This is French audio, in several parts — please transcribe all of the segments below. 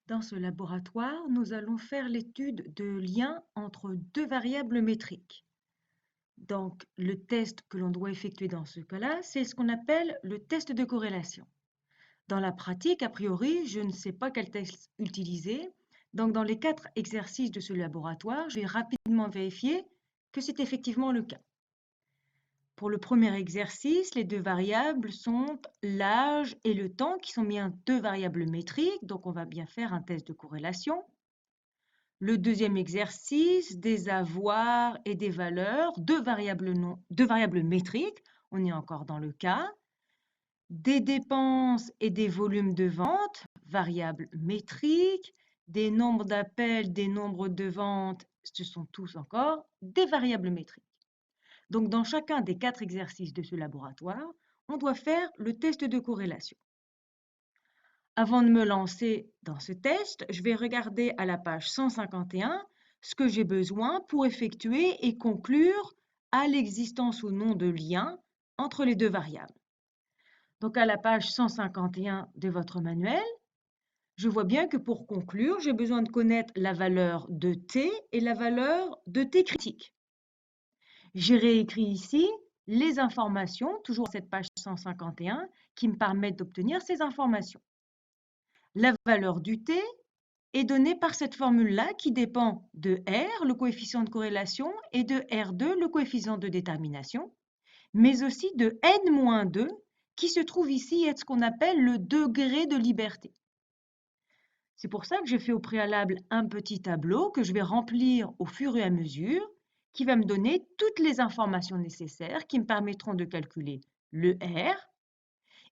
Dans ce laboratoire, nous allons faire l'étude de liens entre deux variables métriques. Donc, le test que l'on doit effectuer dans ce cas-là, c'est ce qu'on appelle le test de corrélation. Dans la pratique, a priori, je ne sais pas quel test utiliser. Donc, dans les 4 exercices de ce laboratoire, je vais rapidement vérifier que c'est effectivement le cas. Pour le premier exercice, les deux variables sont l'âge et le temps, qui sont bien deux variables métriques, donc on va bien faire un test de corrélation. Le deuxième exercice, des avoirs et des valeurs, deux variables métriques, on est encore dans le cas. Des dépenses et des volumes de vente, variables métriques. Des nombres d'appels, des nombres de ventes, ce sont tous encore des variables métriques. Donc, dans chacun des 4 exercices de ce laboratoire, on doit faire le test de corrélation. Avant de me lancer dans ce test, je vais regarder à la page 151 ce que j'ai besoin pour effectuer et conclure à l'existence ou non de lien entre les deux variables. Donc, à la page 151 de votre manuel, je vois bien que pour conclure, j'ai besoin de connaître la valeur de t et la valeur de t critique. J'ai réécrit ici les informations, toujours cette page 151, qui me permettent d'obtenir ces informations. La valeur du t est donnée par cette formule-là qui dépend de R, le coefficient de corrélation, et de R2, le coefficient de détermination, mais aussi de N-2, qui se trouve ici être ce qu'on appelle le degré de liberté. C'est pour ça que j'ai fait au préalable un petit tableau que je vais remplir au fur et à mesure, qui va me donner toutes les informations nécessaires qui me permettront de calculer le R.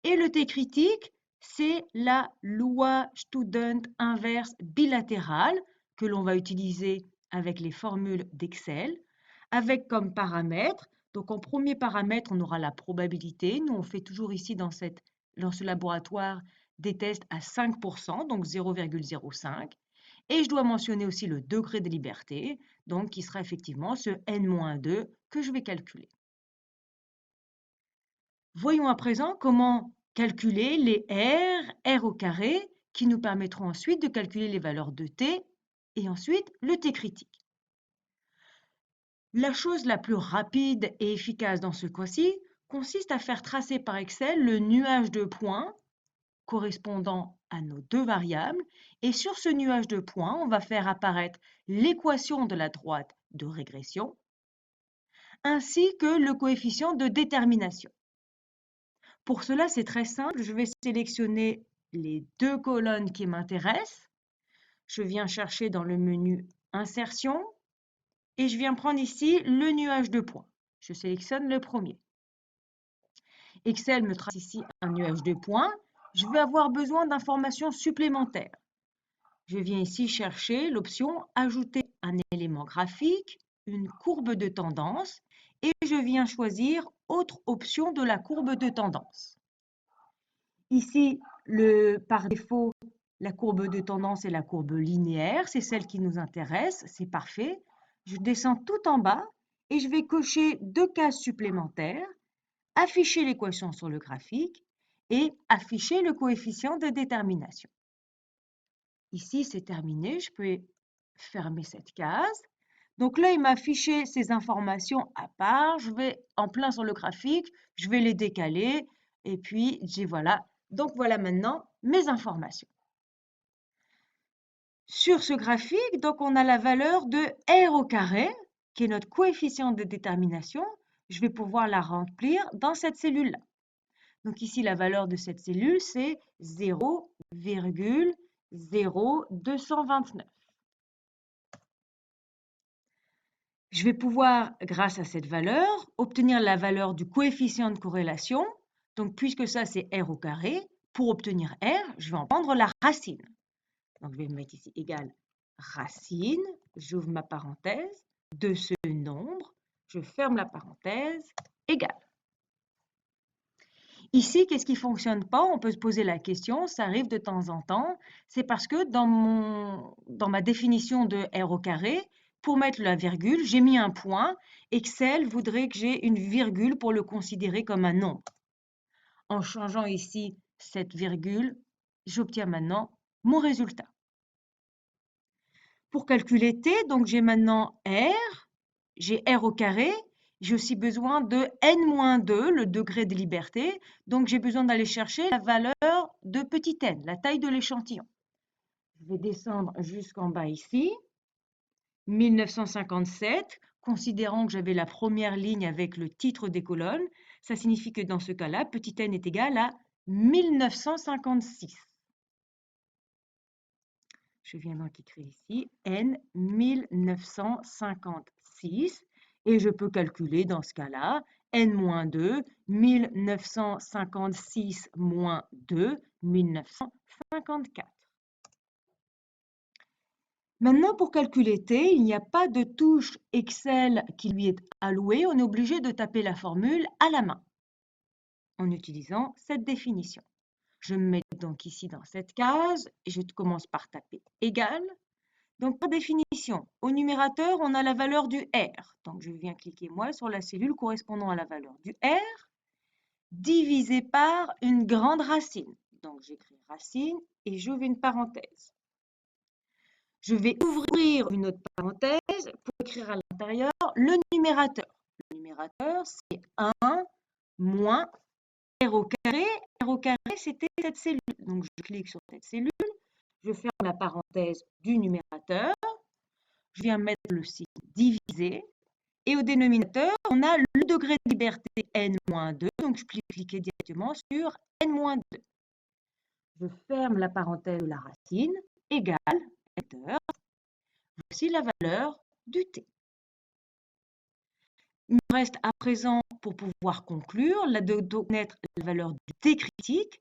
Et le T critique, c'est la loi student inverse bilatérale que l'on va utiliser avec les formules d'Excel, avec comme paramètre, donc en premier paramètre, on aura la probabilité. Nous, on fait toujours ici dans ce laboratoire des tests à 5%, donc 0,05. Et je dois mentionner aussi le degré de liberté, donc qui sera effectivement ce N-2 que je vais calculer. Voyons à présent comment calculer les R au carré, qui nous permettront ensuite de calculer les valeurs de T et ensuite le T critique. La chose la plus rapide et efficace dans ce cas-ci consiste à faire tracer par Excel le nuage de points correspondant à nos deux variables. Et sur ce nuage de points, on va faire apparaître l'équation de la droite de régression ainsi que le coefficient de détermination. Pour cela, c'est très simple. Je vais sélectionner les deux colonnes qui m'intéressent. Je viens chercher dans le menu Insertion et je viens prendre ici le nuage de points. Je sélectionne le premier. Excel me trace ici un nuage de points. Je vais avoir besoin d'informations supplémentaires. Je viens ici chercher l'option Ajouter un élément graphique, une courbe de tendance et je viens choisir Autre option de la courbe de tendance. Ici, par défaut, la courbe de tendance est la courbe linéaire, c'est celle qui nous intéresse, c'est parfait. Je descends tout en bas et je vais cocher deux cases supplémentaires, afficher l'équation sur le graphique et afficher le coefficient de détermination. Ici, c'est terminé, je peux fermer cette case. Donc là, il m'a affiché ces informations à part. Je vais en plein sur le graphique, je vais les décaler et puis voilà. Donc voilà maintenant mes informations. Sur ce graphique, donc on a la valeur de R au carré, qui est notre coefficient de détermination. Je vais pouvoir la remplir dans cette cellule-là. Donc ici, la valeur de cette cellule, c'est 0,0229. Je vais pouvoir, grâce à cette valeur, obtenir la valeur du coefficient de corrélation. Donc, puisque ça, c'est R au carré, pour obtenir R, je vais en prendre la racine. Donc, je vais mettre ici égal racine, j'ouvre ma parenthèse, de ce nombre, je ferme la parenthèse, égal. Ici, qu'est-ce qui ne fonctionne pas? On peut se poser la question, ça arrive de temps en temps. C'est parce que dans ma définition de R au carré, pour mettre la virgule, j'ai mis un point. Excel voudrait que j'ai une virgule pour le considérer comme un nombre. En changeant ici cette virgule, j'obtiens maintenant mon résultat. Pour calculer t, donc j'ai maintenant r, j'ai r au carré, j'ai aussi besoin de n-2, le degré de liberté, donc j'ai besoin d'aller chercher la valeur de petit n, la taille de l'échantillon. Je vais descendre jusqu'en bas ici, 1957, considérant que j'avais la première ligne avec le titre des colonnes, ça signifie que dans ce cas-là, petit n est égal à 1956. Je viens donc écrire ici n 1956 et je peux calculer dans ce cas-là n-2, 1956 moins 2, 1954. Maintenant, pour calculer t, il n'y a pas de touche Excel qui lui est allouée. On est obligé de taper la formule à la main en utilisant cette définition. Je me mets donc ici dans cette case et je commence par taper égal. Donc, par définition, au numérateur, on a la valeur du R. Donc, je viens cliquer moi sur la cellule correspondant à la valeur du R divisé par une grande racine. Donc, j'écris racine et j'ouvre une parenthèse. Je vais ouvrir une autre parenthèse pour écrire à l'intérieur le numérateur. Le numérateur, c'est 1 moins R au carré. R au carré, c'était cette cellule. Donc, je clique sur cette cellule. Je ferme la parenthèse du numérateur. Je viens mettre le signe divisé. Et au dénominateur, on a le degré de liberté n-2. Donc, je peux cliquer directement sur n-2. Je ferme la parenthèse de la racine, égale, Enter. Voici la valeur du t. Il me reste à présent, pour pouvoir conclure, de connaître la valeur du t critique.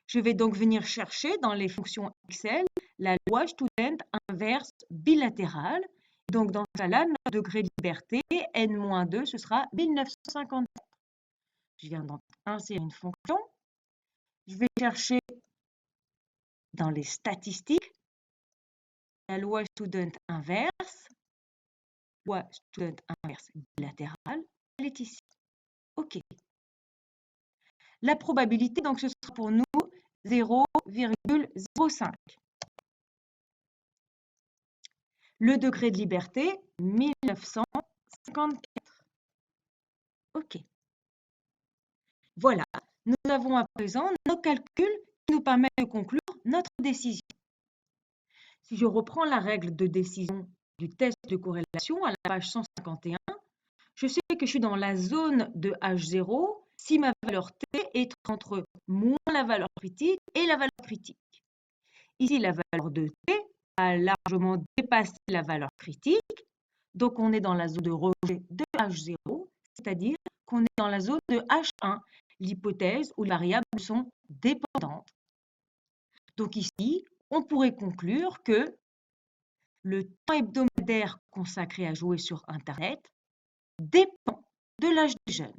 Je vais donc venir chercher dans les fonctions Excel la loi student inverse bilatérale. Donc, dans ce cas-là, notre degré de liberté, n-2, ce sera 1954. Je viens donc insérer une fonction. Je vais chercher dans les statistiques la loi student inverse. Loi student inverse bilatérale, elle est ici. OK. La probabilité, donc, ce sera pour nous 0,05. Le degré de liberté, 1954. OK. Voilà, nous avons à présent nos calculs qui nous permettent de conclure notre décision. Si je reprends la règle de décision du test de corrélation à la page 151, je sais que je suis dans la zone de H0 si ma valeur T est entre moins la valeur critique et la valeur critique. Ici, la valeur de T a largement dépassé la valeur critique, donc on est dans la zone de rejet de H0, c'est-à-dire qu'on est dans la zone de H1, l'hypothèse où les variables sont dépendantes. Donc ici, on pourrait conclure que le temps hebdomadaire consacré à jouer sur Internet dépend de l'âge des jeunes.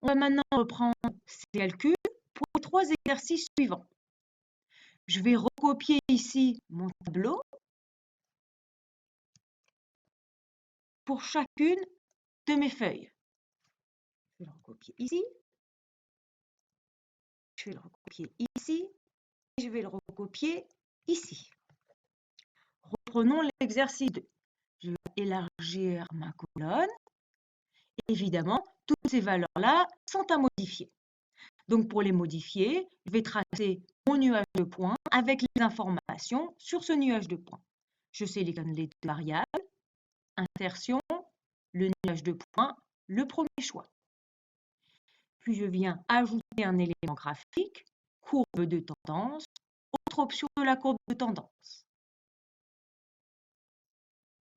On va maintenant reprendre ces calculs pour les 3 exercices suivants. Je vais recopier ici mon tableau pour chacune de mes feuilles. Je vais le recopier ici, je vais le recopier ici, et je vais le recopier ici. Reprenons l'exercice 2. Je vais élargir ma colonne. Évidemment, toutes ces valeurs-là sont à modifier. Donc, pour les modifier, je vais tracer mon nuage de points avec les informations sur ce nuage de points. Je sélectionne les 2 variables, insertion, le nuage de points, le premier choix. Puis, je viens ajouter un élément graphique, courbe de tendance, autre option de la courbe de tendance.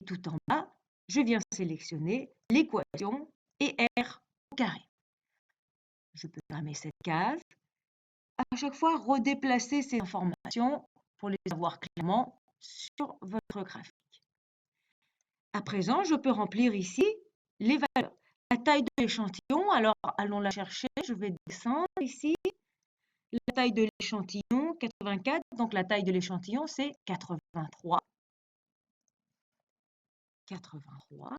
Tout en bas, je viens sélectionner l'équation et R au carré. Je peux fermer cette case. À chaque fois, redéplacer ces informations pour les avoir clairement sur votre graphique. À présent, je peux remplir ici les valeurs. La taille de l'échantillon, alors allons la chercher. Je vais descendre ici. La taille de l'échantillon, 84. Donc la taille de l'échantillon, c'est 83. 83.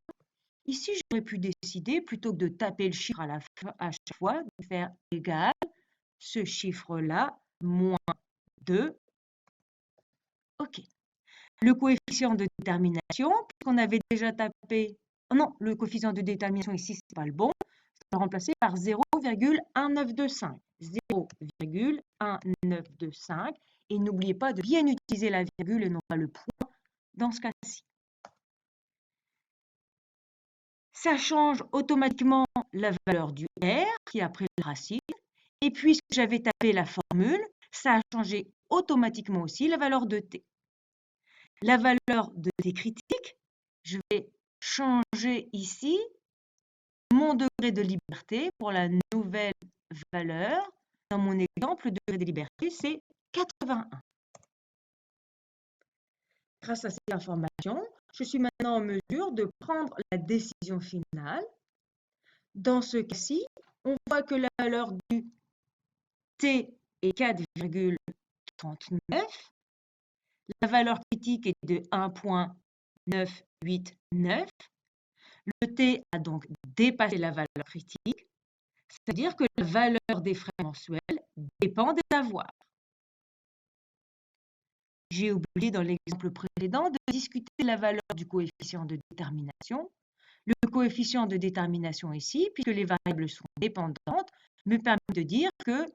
Ici, j'aurais pu décider, plutôt que de taper le chiffre à chaque fois, de faire égal ce chiffre-là moins 2. OK. Le coefficient de détermination, puisqu'on avait déjà tapé... Oh non, le coefficient de détermination ici, ce n'est pas le bon. Je vais le remplacer par 0,1925. 0,1925. Et n'oubliez pas de bien utiliser la virgule et non pas le point dans ce cas-ci. Ça change automatiquement la valeur du R qui est après la racine. Et puisque j'avais tapé la formule, ça a changé automatiquement aussi la valeur de T. La valeur de T critique, je vais changer ici mon degré de liberté pour la nouvelle valeur. Dans mon exemple, le degré de liberté, c'est 81. Grâce à ces informations, je suis maintenant en mesure de prendre la décision finale. Dans ce cas-ci, on voit que la valeur du T est 4,39. La valeur critique est de 1,989. Le T a donc dépassé la valeur critique, c'est-à-dire que la valeur des frais mensuels dépend des avoirs. J'ai oublié dans l'exemple précédent de discuter de la valeur du coefficient de détermination. Le coefficient de détermination ici, puisque les variables sont dépendantes, me permet de dire que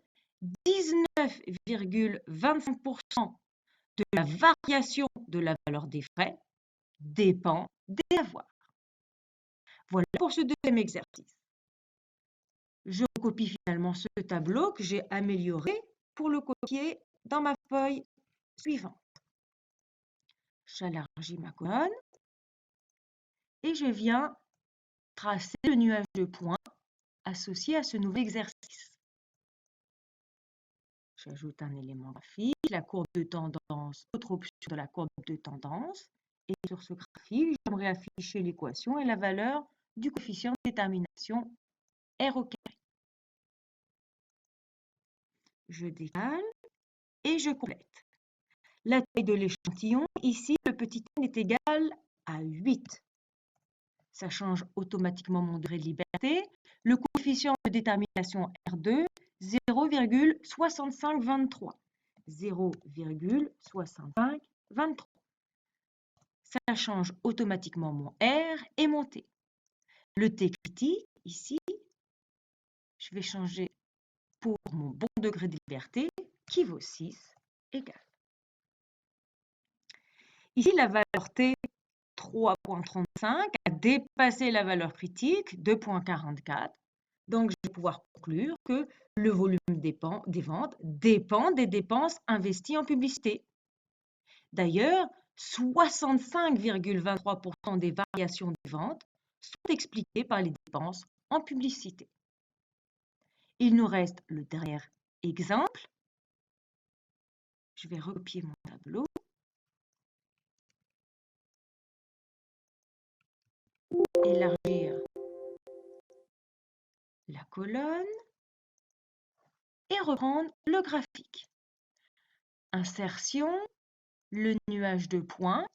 19,25% de la variation de la valeur des frais dépend des avoirs. Voilà pour ce deuxième exercice. Je copie finalement ce tableau que j'ai amélioré pour le copier dans ma feuille suivante. J'élargis ma colonne et je viens tracer le nuage de points associé à ce nouvel exercice. J'ajoute un élément graphique, la courbe de tendance, autre option de la courbe de tendance. Et sur ce graphique, j'aimerais afficher l'équation et la valeur du coefficient de détermination R au carré. Je décale et je complète. La taille de l'échantillon, ici, le petit n est égal à 8. Ça change automatiquement mon degré de liberté. Le coefficient de détermination R2, 0,6523. 0,6523. Ça change automatiquement mon R et mon T. Le T critique, ici, je vais changer pour mon bon degré de liberté, qui vaut 6, égale. Ici, la valeur T, 3,35, a dépassé la valeur critique, 2,44. Donc, je vais pouvoir conclure que le volume des ventes dépend des dépenses investies en publicité. D'ailleurs, 65,23% des variations des ventes sont expliquées par les dépenses en publicité. Il nous reste le dernier exemple. Je vais recopier mon tableau. Élargir la colonne et reprendre le graphique. Insertion, le nuage de points,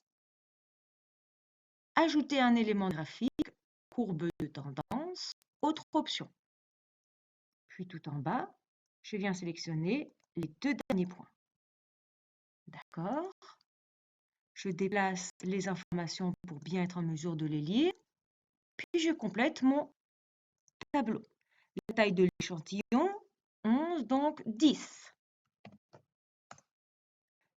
ajouter un élément graphique, courbe de tendance, autre option. Puis tout en bas, je viens sélectionner les deux derniers points. D'accord. Je déplace les informations pour bien être en mesure de les lire. Puis je complète mon tableau. La taille de l'échantillon, 11, donc 10.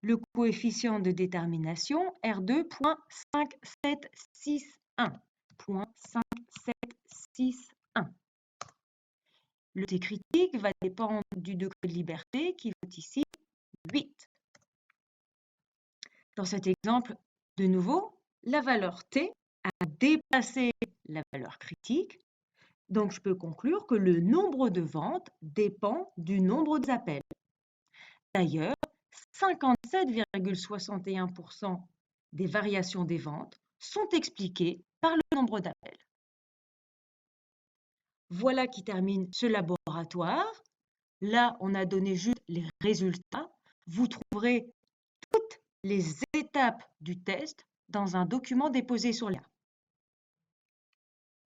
Le coefficient de détermination, R2.5761. 5761. Le T critique va dépendre du degré de liberté qui vaut ici 8. Dans cet exemple, de nouveau, la valeur T a dépassé la valeur critique. Donc, je peux conclure que le nombre de ventes dépend du nombre d'appels. D'ailleurs, 57,61% des variations des ventes sont expliquées par le nombre d'appels. Voilà qui termine ce laboratoire. Là, on a donné juste les résultats. Vous trouverez toutes les étapes du test dans un document déposé sur l'IA.